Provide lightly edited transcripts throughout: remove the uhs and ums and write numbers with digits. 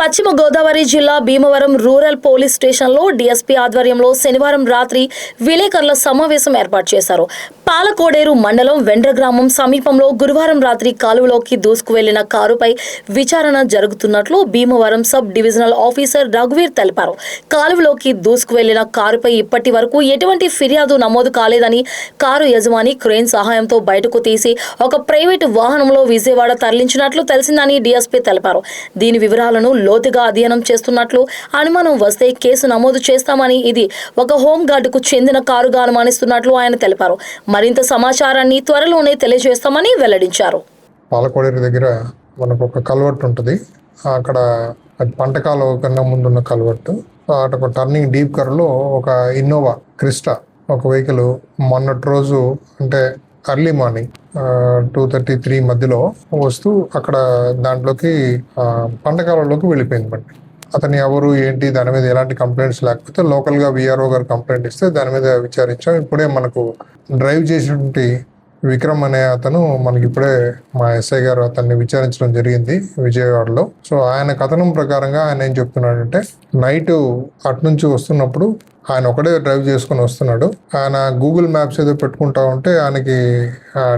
పశ్చిమ గోదావరి జిల్లా Bhimavaram rural police స్టేషన్లో డీఎస్పీ ఆధ్వర్యంలో శనివారం రాత్రి విలేకరుల సమావేశం ఏర్పాటు చేశారు. పాలకోడేరు మండలం వెండ్ర గ్రామం సమీపంలో గురువారం రాత్రి కాలువలోకి దూసుకువెళ్లిన కారుపై విచారణ జరుగుతున్నట్లు భీమవరం సబ్ డివిజనల్ ఆఫీసర్ రఘువీర్ తెలిపారు. కాలువలోకి దూసుకువెళ్లిన కారుపై ఇప్పటి వరకు ఎటువంటి ఫిర్యాదు నమోదు కాలేదని, కారు యజమాని క్రేన్ సహాయంతో బయటకు తీసి ఒక ప్రైవేటు వాహనంలో విజయవాడ తరలించినట్లు తెలిసిందని డీఎస్పీ తెలిపారు. దీని వివరాలను లోతుగా అధ్యయనం చేస్తున్నట్లు, అనుమానం వస్తే కేసు నమోదు చేస్తామని, ఇది ఒక హోంగార్డుకు చెందిన కారుగా అనుమానిస్తున్నట్లు ఆయన తెలిపారు. మరింత సమాచారాన్ని త్వరలోనే తెలియజేస్తామని వెల్లడించారు. పాలకోడేరు దగ్గర మనకు ఒక కల్వర్ట్ ఉంటుంది. అక్కడ పంట కాలువ కన్నా ముందున్న కల్వర్ట్. అటు ఒక టర్నింగ్ డీప్ కర్వ్లో ఒక ఇన్నోవా క్రిస్టా ఒక వెహికల్ మొన్నటి రోజు అంటే ఎర్లీ మార్నింగ్ 2:33 మధ్యలో వస్తూ అక్కడ దాంట్లోకి పంట కాలంలోకి వెళ్ళిపోయింది బండి. అతను ఎవరు ఏంటి దాని మీద ఎలాంటి కంప్లైంట్స్ లేకపోతే లోకల్గా విఆర్ఓ గారు కంప్లైంట్ ఇస్తే దాని మీద విచారించాం. ఇప్పుడే మనకు డ్రైవ్ చేసినటువంటి విక్రమ్ అనే అతను మనకి ఇప్పుడే మా ఎస్ఐ గారు అతన్ని విచారించడం జరిగింది విజయవాడలో. సో ఆయన కథనం ప్రకారంగా ఆయన ఏం చెప్తున్నాడంటే, నైట్ అటునుంచి వస్తున్నప్పుడు ఆయన ఒకడే డ్రైవ్ చేసుకుని వస్తున్నాడు. ఆయన గూగుల్ మ్యాప్స్ ఏదో పెట్టుకుంటా ఉంటే ఆయనకి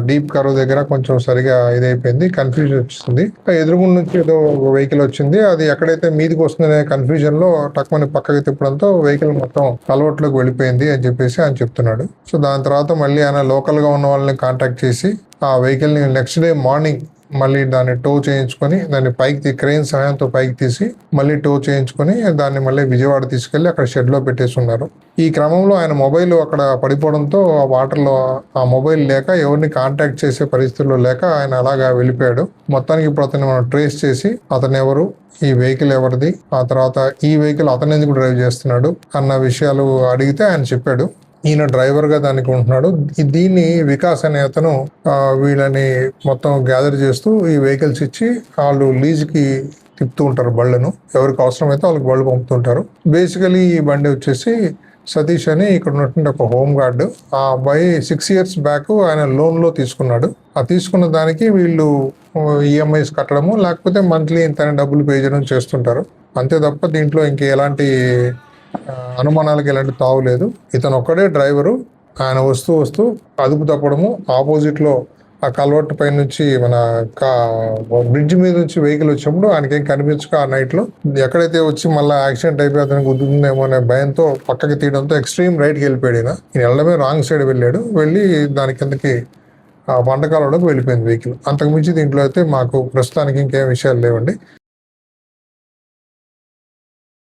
డీప్ కర్వ్ దగ్గర కొంచెం సరిగా ఇదైపోయింది, కన్ఫ్యూజన్ వచ్చింది. ఎదురుగుండా నుంచి ఏదో వెహికల్ వచ్చింది, అది ఎక్కడైతే మీదికి వస్తుందనే కన్ఫ్యూజన్ లో టక్మని పక్కకి తిప్పడంతో వెహికల్ మొత్తం కలవట్లోకి వెళ్ళిపోయింది అని చెప్పేసి ఆయన చెప్తున్నాడు. సో దాని తర్వాత మళ్ళీ ఆయన లోకల్ గా ఉన్న వాళ్ళని కాంటాక్ట్ చేసి ఆ వెహికల్ ని నెక్స్ట్ డే మార్నింగ్ మళ్ళీ దాన్ని టో చేయించుకొని దాన్ని పైకి క్రెయిన్ సహాయంతో పైకి తీసి మళ్ళీ టో చేయించుకొని దాన్ని మళ్ళీ విజయవాడ తీసుకెళ్లి అక్కడ షెడ్ లో పెట్టేసి ఉన్నారు. ఈ క్రమంలో ఆయన మొబైల్ అక్కడ పడిపోవడంతో ఆ వాటర్లో ఆ మొబైల్ లేక ఎవరిని కాంటాక్ట్ చేసే పరిస్థితుల్లో లేక ఆయన అలాగా వెళ్ళిపోయాడు. మొత్తానికి ఇప్పుడు అతన్ని మనం ట్రేస్ చేసి అతను ఎవరు, ఈ వెహికల్ ఎవరిది, ఆ తర్వాత ఈ వెహికల్ అతను ఎందుకు డ్రైవ్ చేస్తున్నాడు అన్న విషయాలు అడిగితే ఆయన చెప్పాడు. ఈయన డ్రైవర్ గా దానికి ఉంటున్నాడు. దీన్ని వికాస్ అనే అతను వీళ్ళని మొత్తం గ్యాదర్ చేస్తూ ఈ వెహికల్స్ ఇచ్చి వాళ్ళు లీజుకి తిప్పుతూ ఉంటారు బళ్ళను. ఎవరికి అవసరమైతే వాళ్ళకి బళ్ళు పంపుతుంటారు. బేసికలీ ఈ బండి వచ్చేసి సతీష్ అని ఇక్కడ ఉన్నటువంటి ఒక హోమ్ గార్డ్. ఆ అబ్బాయి 6 years బ్యాక్ ఆయన లోన్ లో తీసుకున్నాడు. ఆ తీసుకున్న దానికి వీళ్ళు ఈఎంఐస్ కట్టడము లేకపోతే మంత్లీ ఇంత డబ్బులు పే చేయడం చేస్తుంటారు. అంతే తప్ప దీంట్లో ఇంక ఎలాంటి అనుమానాలకు ఎలాంటి తావు లేదు. ఇతను ఒక్కడే డ్రైవరు. ఆయన వస్తూ అదుపు తప్పడము, ఆపోజిట్ లో ఆ కల్వర్ట్ పై నుంచి మన బ్రిడ్జ్ మీద నుంచి వెహికల్ వచ్చినప్పుడు ఆయనకేం కనిపించక ఆ నైట్ లో ఎక్కడైతే వచ్చి మళ్ళీ యాక్సిడెంట్ అయిపోయి అతనికి గుద్దుతుందేమో అనే భయంతో పక్కకి తీయడంతో ఎక్స్ట్రీమ్ రైట్కి వెళ్ళిపోయాడు. ఈయన వెళ్ళడమే రాంగ్ సైడ్ వెళ్ళి దాని కిందకి ఆ పంట కాలంలోకి వెళ్ళిపోయింది వెహికల్. అంతకుమించి దీంట్లో అయితే మాకు ప్రస్తుతానికి ఇంకేం విషయాలు లేవండి.